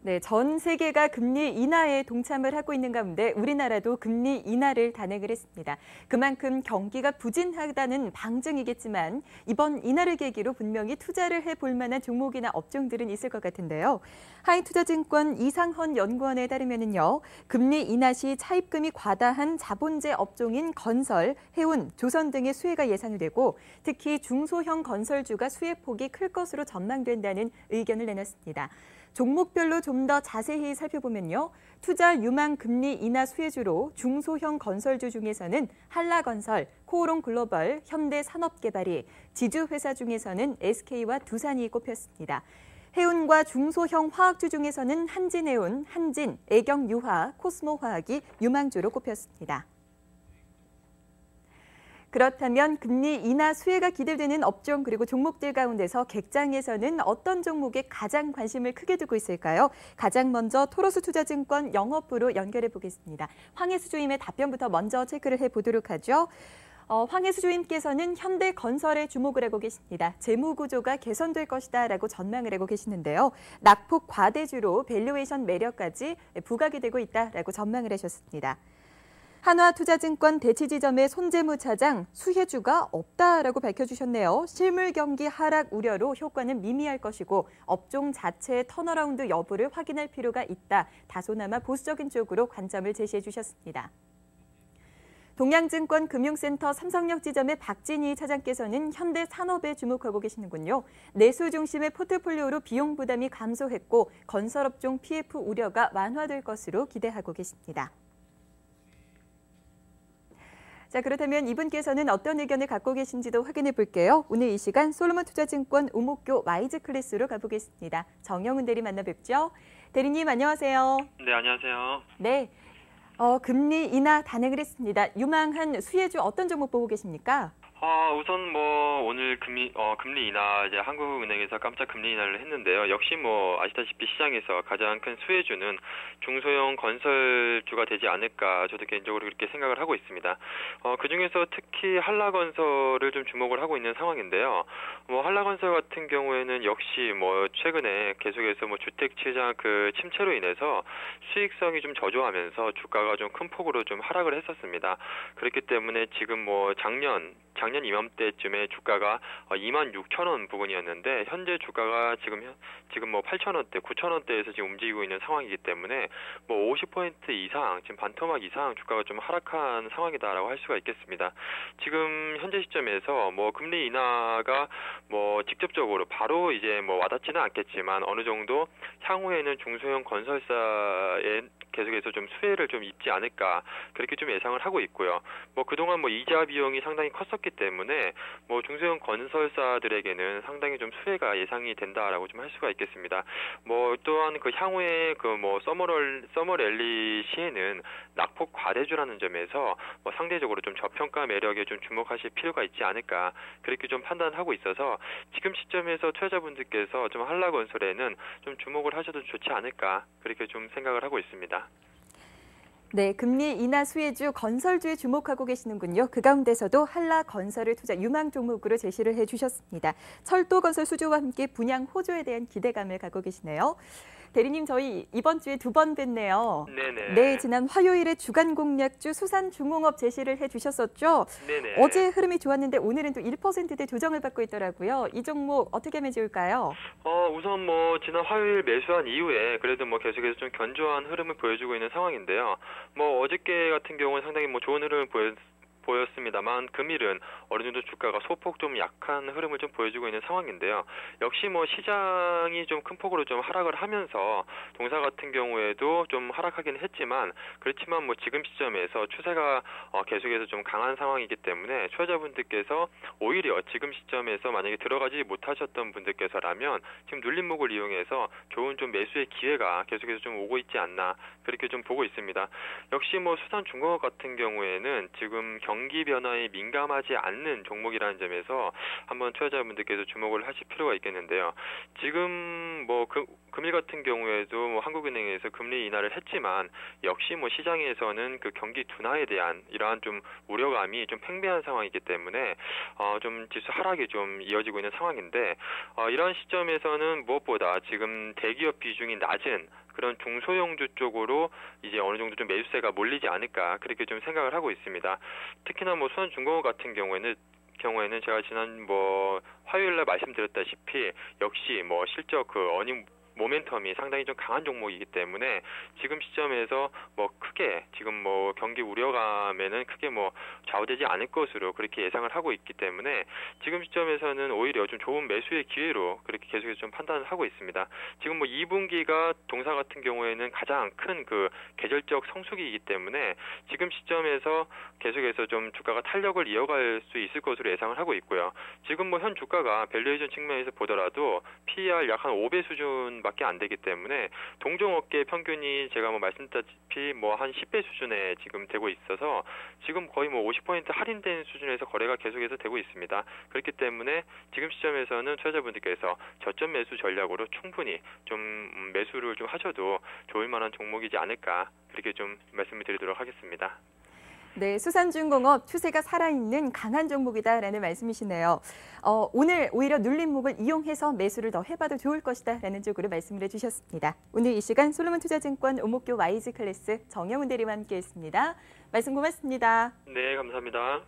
네, 전 세계가 금리 인하에 동참을 하고 있는 가운데 우리나라도 금리 인하를 단행을 했습니다. 그만큼 경기가 부진하다는 방증이겠지만 이번 인하를 계기로 분명히 투자를 해볼 만한 종목이나 업종들은 있을 것 같은데요. 하이투자증권 이상헌 연구원에 따르면요, 금리 인하 시 차입금이 과다한 자본재 업종인 건설, 해운, 조선 등의 수혜가 예상되고 특히 중소형 건설주가 수혜폭이 클 것으로 전망된다는 의견을 내놨습니다. 종목별로 좀 더 자세히 살펴보면요. 투자 유망 금리 인하 수혜주로 중소형 건설주 중에서는 한라건설, 코오롱글로벌, 현대산업개발이, 지주회사 중에서는 SK와 두산이 꼽혔습니다. 해운과 중소형 화학주 중에서는 한진해운, 한진, 애경유화, 코스모화학이 유망주로 꼽혔습니다. 그렇다면 금리 인하 수혜가 기대되는 업종 그리고 종목들 가운데서 객장에서는 어떤 종목에 가장 관심을 크게 두고 있을까요? 가장 먼저 토로스 투자증권 영업부로 연결해 보겠습니다. 황혜수 주임의 답변부터 먼저 체크를 해보도록 하죠. 황혜수 주임께서는 현대건설에 주목을 하고 계십니다. 재무구조가 개선될 것이다라고 전망을 하고 계시는데요. 낙폭 과대주로 밸류에이션 매력까지 부각이 되고 있다라고 전망을 하셨습니다. 한화투자증권 대치지점의 손재무 차장, 수혜주가 없다라고 밝혀주셨네요. 실물 경기 하락 우려로 효과는 미미할 것이고 업종 자체의 턴어라운드 여부를 확인할 필요가 있다. 다소나마 보수적인 쪽으로 관점을 제시해 주셨습니다. 동양증권 금융센터 삼성역 지점의 박진희 차장께서는 현대산업에 주목하고 계시는군요. 내수 중심의 포트폴리오로 비용 부담이 감소했고 건설업종 PF 우려가 완화될 것으로 기대하고 계십니다. 자, 그렇다면 이분께서는 어떤 의견을 갖고 계신지도 확인해 볼게요. 오늘 이 시간 솔로몬 투자증권 우목교 와이즈 클래스로 가보겠습니다. 정영훈 대리 만나 뵙죠. 대리님 안녕하세요. 네, 안녕하세요. 네, 금리 인하 단행을 했습니다. 유망한 수혜주 어떤 종목 보고 계십니까? 우선 오늘 금리 인하 이제 한국은행에서 깜짝 금리 인하를 했는데요. 역시 아시다시피 시장에서 가장 큰 수혜주는 중소형 건설주가 되지 않을까 저도 개인적으로 그렇게 생각을 하고 있습니다. 그중에서 특히 한라건설을 좀 주목을 하고 있는 상황인데요. 한라건설 같은 경우에는 역시 최근에 계속해서 주택 시장 그 침체로 인해서 수익성이 좀 저조하면서 주가가 좀 큰 폭으로 좀 하락을 했었습니다. 그렇기 때문에 지금 작년 이맘때쯤에 주가가 26,000원 부근이었는데 현재 주가가 지금 8,000원대, 9,000원대에서 지금 움직이고 있는 상황이기 때문에 50% 이상, 지금 반토막 이상 주가가 좀 하락한 상황이다라고 할 수가 있겠습니다. 지금 현재 시점에서 금리 인하가 직접적으로 바로 이제 와닿지는 않겠지만 어느 정도 향후에는 중소형 건설사에 계속해서 좀 수혜를 좀 입지 않을까 그렇게 좀 예상을 하고 있고요. 그동안 이자 비용이 상당히 컸었기 때문에 중소형 건설사들에게는 상당히 좀 수혜가 예상이 된다라고 좀 할 수가 있겠습니다. 또한 그 향후에 서머 랠리 시에는 낙폭 과대주라는 점에서 상대적으로 좀 저평가 매력에 좀 주목하실 필요가 있지 않을까 그렇게 좀 판단하고 있어서 지금 시점에서 투자자분들께서 좀 한라건설에는 좀 주목을 하셔도 좋지 않을까 그렇게 좀 생각을 하고 있습니다. 네, 금리 인하 수혜주 건설주에 주목하고 계시는군요. 그 가운데서도 한라건설을 투자 유망 종목으로 제시를 해주셨습니다. 철도건설 수주와 함께 분양 호조에 대한 기대감을 갖고 계시네요. 대리님, 저희 이번 주에 2번 뵀네요. 네네. 네, 지난 화요일에 주간 공략주 수산중공업 제시를 해주셨었죠. 네네. 어제 흐름이 좋았는데 오늘은 또 1%대 조정을 받고 있더라고요. 이 종목 어떻게 하면 좋을까요? 우선 지난 화요일 매수한 이후에 그래도 계속해서 좀 견조한 흐름을 보여주고 있는 상황인데요. 어저께 같은 경우는 상당히 좋은 흐름을 보였습니다만 금일은 어느 정도 주가가 소폭 좀 약한 흐름을 좀 보여주고 있는 상황인데요. 역시 시장이 좀 큰 폭으로 좀 하락을 하면서 동사 같은 경우에도 좀 하락하긴 했지만 그렇지만 지금 시점에서 추세가 계속해서 좀 강한 상황이기 때문에 투자자분들께서 오히려 지금 시점에서 만약에 들어가지 못하셨던 분들께서라면 지금 눌림목을 이용해서 좋은 좀 매수의 기회가 계속해서 좀 오고 있지 않나 그렇게 좀 보고 있습니다. 역시 수산중공업 같은 경우에는 지금 경기 변화에 민감하지 않는 종목이라는 점에서 한번 투자자분들께서 주목을 하실 필요가 있겠는데요. 지금 금일 같은 경우에도 한국은행에서 금리 인하를 했지만 역시 시장에서는 그 경기 둔화에 대한 이러한 좀 우려감이 좀 팽배한 상황이기 때문에 좀 지수 하락이 좀 이어지고 있는 상황인데 이러한 시점에서는 무엇보다 지금 대기업 비중이 낮은 그런 중소형주 쪽으로 이제 어느 정도 좀 매수세가 몰리지 않을까 그렇게 좀 생각을 하고 있습니다. 특히나 뭐 수원중공업 같은 경우에는 제가 지난 화요일 날 말씀드렸다시피 역시 실적 어닝 모멘텀이 상당히 좀 강한 종목이기 때문에 지금 시점에서 크게 지금 경기 우려감에는 크게 좌우되지 않을 것으로 그렇게 예상을 하고 있기 때문에 지금 시점에서는 오히려 좀 좋은 매수의 기회로 그렇게 계속해서 좀 판단을 하고 있습니다. 지금 2분기가 동사 같은 경우에는 가장 큰 그 계절적 성수기이기 때문에 지금 시점에서 계속해서 좀 주가가 탄력을 이어갈 수 있을 것으로 예상을 하고 있고요. 지금 현 주가가 밸류에이션 측면에서 보더라도 PER 약 한 5배 수준밖에 안 되기 때문에 동종업계 평균이 제가 말씀드렸다시피 한 10배 수준에 지금 되고 있어서 지금 거의 50% 할인된 수준에서 거래가 계속해서 되고 있습니다. 그렇기 때문에 지금 시점에서는 투자자분들께서 저점 매수 전략으로 충분히 좀 매수를 좀 하셔도 좋을 만한 종목이지 않을까 그렇게 좀 말씀을 드리도록 하겠습니다. 네, 수산중공업 추세가 살아있는 강한 종목이다라는 말씀이시네요. 오늘 오히려 눌림목을 이용해서 매수를 더 해봐도 좋을 것이다라는 쪽으로 말씀을 해주셨습니다. 오늘 이 시간 솔로몬 투자증권 오목교 와이즈 클래스 정영훈 대리와 함께했습니다. 말씀 고맙습니다. 네, 감사합니다.